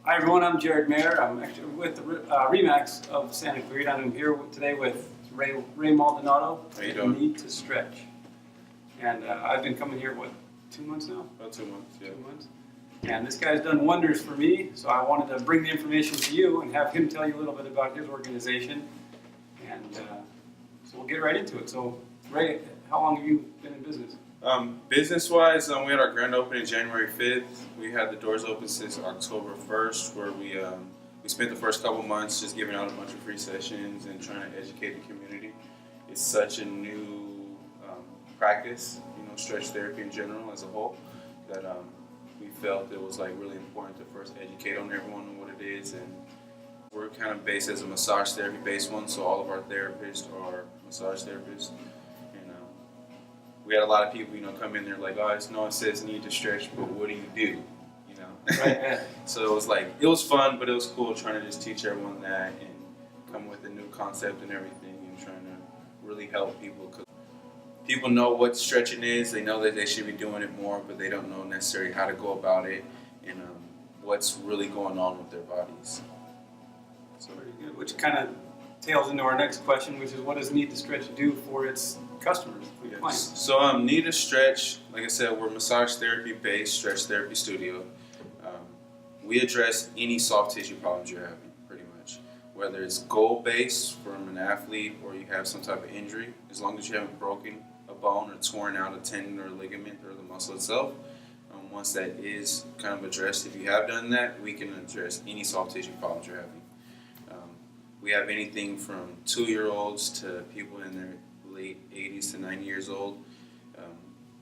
Hi everyone, I'm Jerod Mayer. I'm actually with the Remax of Santa Clarita. I'm here today with Ray Maldonado. How you doing? Knead2Stretch. And I've been coming here, 2 months now? About 2 months, yeah. 2 months. And this guy's done wonders for me, so I wanted to bring the information to you and have him tell you a little bit about his organization. And so we'll get right into it. So Ray, how long have you been in business? Business-wise, we had our grand opening January 5th. We had the doors open since October 1st, where we spent the first couple months just giving out a bunch of free sessions and trying to educate the community. It's such a new practice, stretch therapy in general as a whole, that we felt it was really important to first educate on everyone on what it is. And we're kind of based as a massage therapy based one, so all of our therapists are massage therapists. We had a lot of people, come in there like, oh, no one says Knead2Stretch, but what do you do? Right, yeah. So it was fun, but it was cool trying to just teach everyone that and come with a new concept and everything and trying to really help people. Because people know what stretching is, they know that they should be doing it more, but they don't know necessarily how to go about it and what's really going on with their bodies. So very good, which kind of tails into our next question, which is what does Knead2Stretch do for its customers, for your clients? So Knead2Stretch, like I said, we're a massage therapy based stretch therapy studio. We address any soft tissue problems you're having, pretty much. Whether it's goal based from an athlete or you have some type of injury, as long as you haven't broken a bone or torn out a tendon or a ligament or the muscle itself, once that is kind of addressed, if you have done that, we can address any soft tissue problems you're having. We have anything from 2-year-olds to people in their late 80s to 90 years old,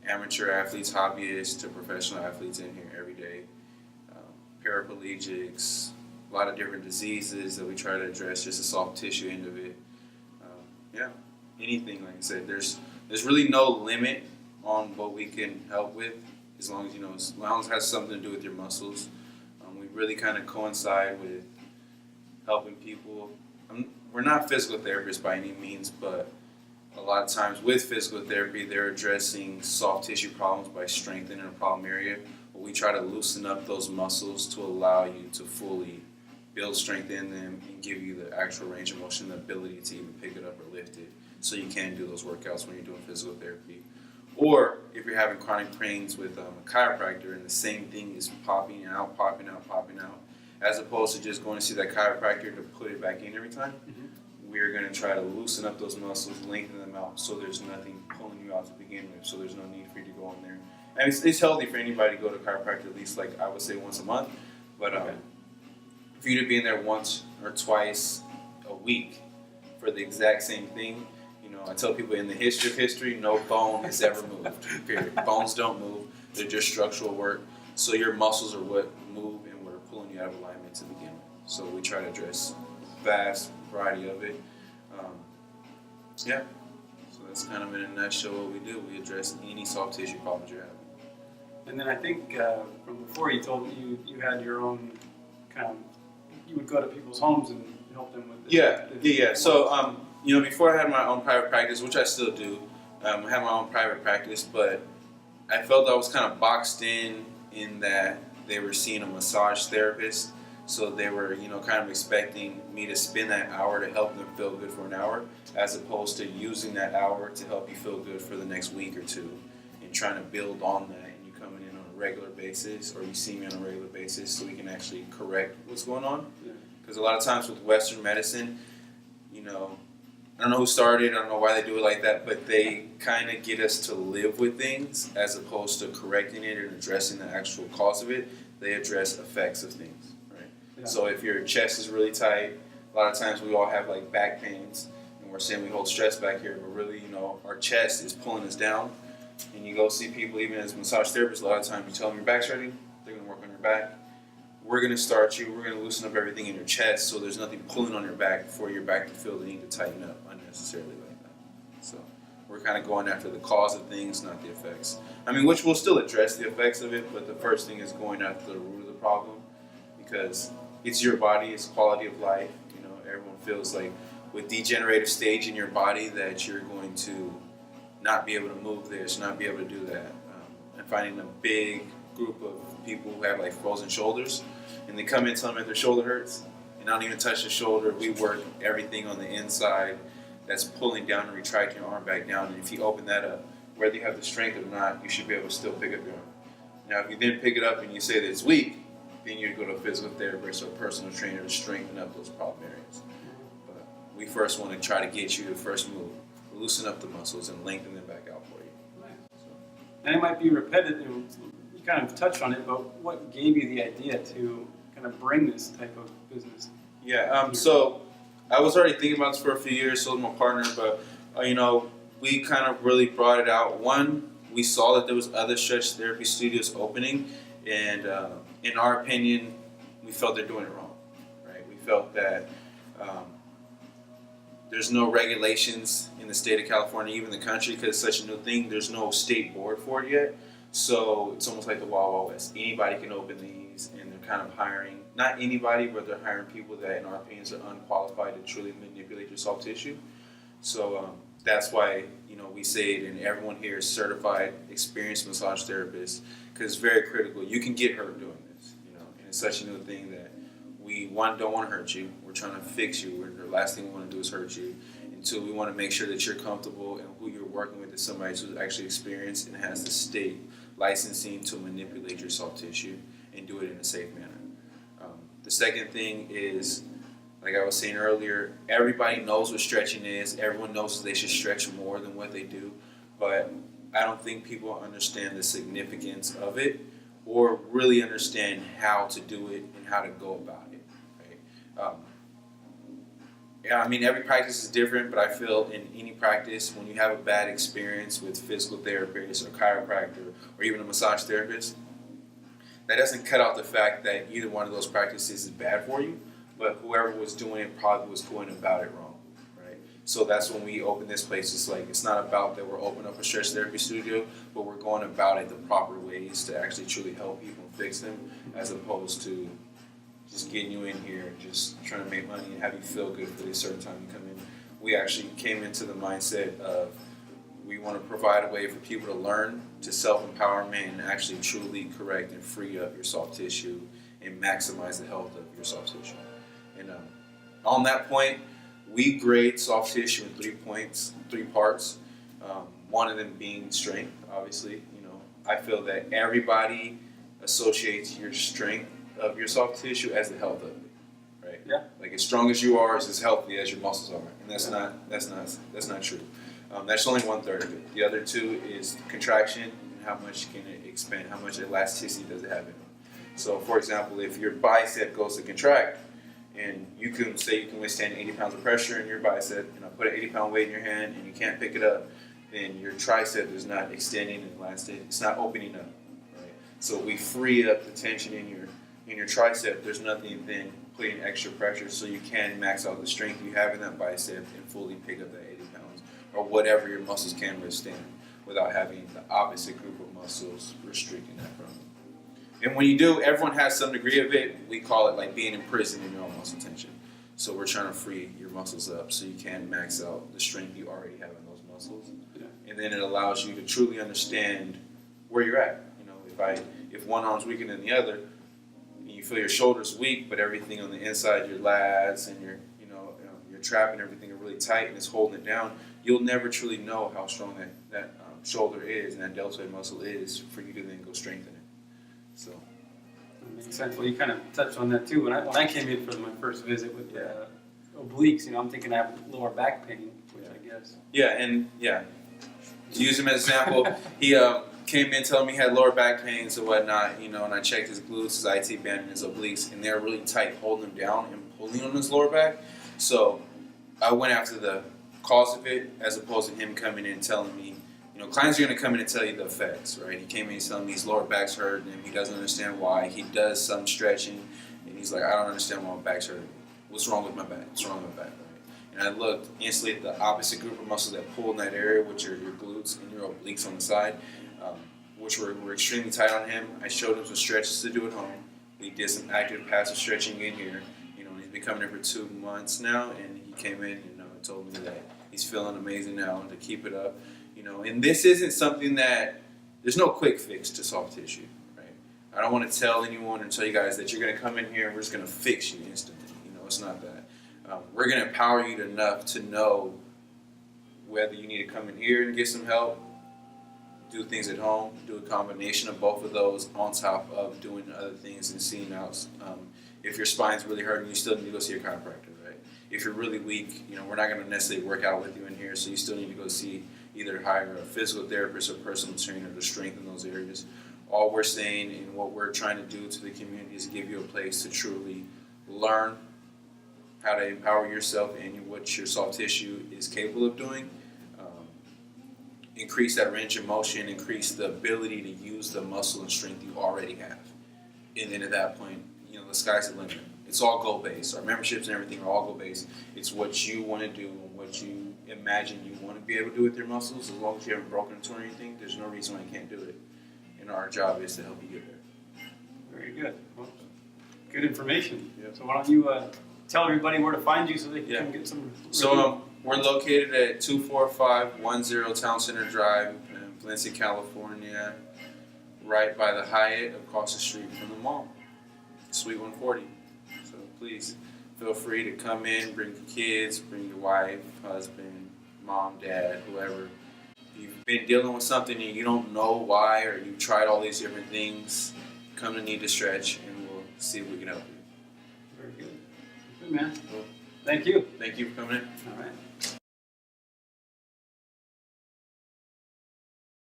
amateur athletes, hobbyists to professional athletes in here every day, paraplegics, a lot of different diseases that we try to address, just the soft tissue end of it. Anything, like I said, there's really no limit on what we can help with, as long as it has something to do with your muscles. We really kind of coincide with helping people. We're not physical therapists by any means, but a lot of times with physical therapy, they're addressing soft tissue problems by strengthening a problem area. But we try to loosen up those muscles to allow you to fully build strength in them and give you the actual range of motion, the ability to even pick it up or lift it, so you can do those workouts when you're doing physical therapy. Or if you're having chronic pains with a chiropractor and the same thing is popping out, as opposed to just going to see that chiropractor to put it back in every time, we're going to try to loosen up those muscles, lengthen them out, so there's nothing pulling you out to begin with, so there's no need for you to go in there. And it's healthy for anybody to go to a chiropractor at least, I would say, once a month. But for you to be in there once or twice a week for the exact same thing, I tell people in the history of history, no bone has ever moved, period. Bones don't move. They're just structural work. So your muscles are what move and what are pulling you out of alignment to begin with. So we try to address a vast variety of it. So that's kind of in a nutshell what we do. We address any soft tissue problems you're having. And then I think from before you told me you had your own you would go to people's homes and help them with Yeah. So, before I had my own private practice, which I still do, I had my own private practice, but I felt I was kind of boxed in that they were seeing a massage therapist. So they were, kind of expecting me to spend that hour to help them feel good for an hour, as opposed to using that hour to help you feel good for the next week or two and trying to build on that. And you coming in on a regular basis, or you see me on a regular basis, so we can actually correct what's going on. Because a lot of times with Western medicine, I don't know who started, I don't know why they do it like that, but they kind of get us to live with things as opposed to correcting it and addressing the actual cause of it. They address effects of things, right? Yeah. So if your chest is really tight, a lot of times we all have back pains, and we're saying we hold stress back here, but really, our chest is pulling us down. And you go see people, even as massage therapists, a lot of times you tell them your back's hurting, they're going to work on your back. We're going to start you, we're going to loosen up everything in your chest so there's nothing pulling on your back for your back to feel the need to tighten up unnecessarily like that. So we're kind of going after the cause of things, not the effects. Which we'll still address the effects of it, but the first thing is going after the root of the problem, because it's your body, it's quality of life. Everyone feels like with degenerative stage in your body that you're going to not be able to move this, not be able to do that. And finding a big group of people who have like frozen shoulders, and they come in telling me their shoulder hurts, and I don't even touch the shoulder. We work everything on the inside that's pulling down and retracting your arm back down. And if you open that up, whether you have the strength or not, you should be able to still pick up your arm. Now, if you then pick it up and you say that it's weak, then you go to a physical therapist or a personal trainer to strengthen up those problem areas. But we first want to try to get you to first move, loosen up the muscles and lengthen them back out for you. So. And it might be repetitive. You kind of touched on it, but what gave you the idea to kind of bring this type of business? Yeah, so I was already thinking about this for a few years, so was my partner, but we kind of really brought it out. One, we saw that there was other stretch therapy studios opening, and in our opinion, we felt they're doing it wrong, right? We felt that there's no regulations in the state of California, even the country, because it's such a new thing. There's no state board for it yet, so it's almost like the Wild Wild West. Anybody can open these, and they're kind of hiring, not anybody, but they're hiring people that, in our opinions, are unqualified to truly manipulate your soft tissue. So that's why we say it, and everyone here is certified, experienced massage therapists, because it's very critical. You can get hurt doing this, and it's such a new thing that we don't want to hurt you. We're trying to fix you. The last thing we want to do is hurt you. And two, we want to make sure that you're comfortable and who you're working with is somebody who's actually experienced and has the state licensing to manipulate your soft tissue and do it in a safe manner. The second thing is, like I was saying earlier, everybody knows what stretching is. Everyone knows they should stretch more than what they do. But I don't think people understand the significance of it or really understand how to do it and how to go about it. Right? Every practice is different, but I feel in any practice, when you have a bad experience with physical therapists or chiropractor or even a massage therapist, that doesn't cut out the fact that either one of those practices is bad for you, but whoever was doing it probably was going about it wrong, right? So that's when we open this place. It's not about that we're opening up a stretch therapy studio, but we're going about it the proper ways to actually truly help people and fix them, as opposed to just getting you in here and just trying to make money and have you feel good for the certain time you come in. We actually came into the mindset of we want to provide a way for people to learn to self-empowerment and actually truly correct and free up your soft tissue and maximize the health of your soft tissue. And on that point, we grade soft tissue in 3 parts. One of them being strength, obviously. I feel that everybody associates your strength of your soft tissue as the health of it, right? Yeah. Like as strong as you are is as healthy as your muscles are, and that's not true. That's only 1/3 of it. The other 2 is contraction and how much can it expand, how much elasticity does it have in it. So, for example, if your bicep goes to contract, and you can withstand 80 pounds of pressure in your bicep, put an 80-pound weight in your hand, and you can't pick it up, then your tricep is not extending and elastic. It's not opening up, right? So we free up the tension in your tricep. There's nothing then putting extra pressure, so you can max out the strength you have in that bicep and fully pick up that 80 pounds or whatever your muscles can withstand without having the opposite group of muscles restricting that from you. And when you do, everyone has some degree of it. We call it like being imprisoned in your own muscle tension. So we're trying to free your muscles up so you can max out the strength you already have in those muscles. Yeah. And then it allows you to truly understand where you're at. If one arm's weaker than the other, and you feel your shoulders weak, but everything on the inside, your lats and your trap and everything are really tight and it's holding it down, you'll never truly know how strong that shoulder is and that deltoid muscle is for you to then go strengthen it. So that makes sense. Well, you kind of touched on that too. When I came in for my first visit with obliques, I'm thinking I have lower back pain, which I guess. To use him as an example, he came in telling me he had lower back pains and whatnot, and I checked his glutes, his IT band, and his obliques, and they're really tight, holding him down and pulling on his lower back. So I went after the cause of it, as opposed to him coming in and telling me, clients are going to come in and tell you the effects, right? He came in and telling me his lower back's hurting and he doesn't understand why. He does some stretching and he's like, I don't understand why my back's hurting. What's wrong with my back? What's wrong with my back, right? And I looked instantly at the opposite group of muscles that pull in that area, which are your glutes and your obliques on the side, which were extremely tight on him. I showed him some stretches to do at home. We did some active passive stretching in here. He's been coming in for 2 months now, and he came in and told me that he's feeling amazing now and to keep it up. And this isn't something that, there's no quick fix to soft tissue, right? I don't want to tell anyone or tell you guys that you're going to come in here and we're just going to fix you instantly. You know, it's not that. We're going to empower you enough to know whether you need to come in here and get some help, do things at home, do a combination of both of those on top of doing other things and seeing out. If your spine's really hurting, you still need to go see a chiropractor, right? If you're really weak, you know, we're not going to necessarily work out with you in here, so you still need to go see either hire a physical therapist or personal trainer to strengthen those areas. All we're saying and what we're trying to do to the community is give you a place to truly learn how to empower yourself and what your soft tissue is capable of doing. Increase that range of motion, increase the ability to use the muscle and strength you already have. And then at that point, you know, the sky's the limit. It's all goal-based. Our memberships and everything are all goal-based. It's what you want to do and what you imagine you want to be able to do with your muscles. As long as you haven't broken into or anything, there's no reason why you can't do it. And our job is to help you get there. Very good. Well, good information. Yeah. So why don't you tell everybody where to find you so they can come get some. So we're located at 24510 Town Center Drive in Valencia, California, right by the Hyatt across the street from the mall, Suite 140. So please feel free to come in, bring your kids, bring your wife, husband, mom, dad, whoever. If you've been dealing with something and you don't know why, or you've tried all these different things, come to Knead2Stretch and we'll see if we can help you. Very good. Good, man. Well, thank you. Thank you for coming in. All right.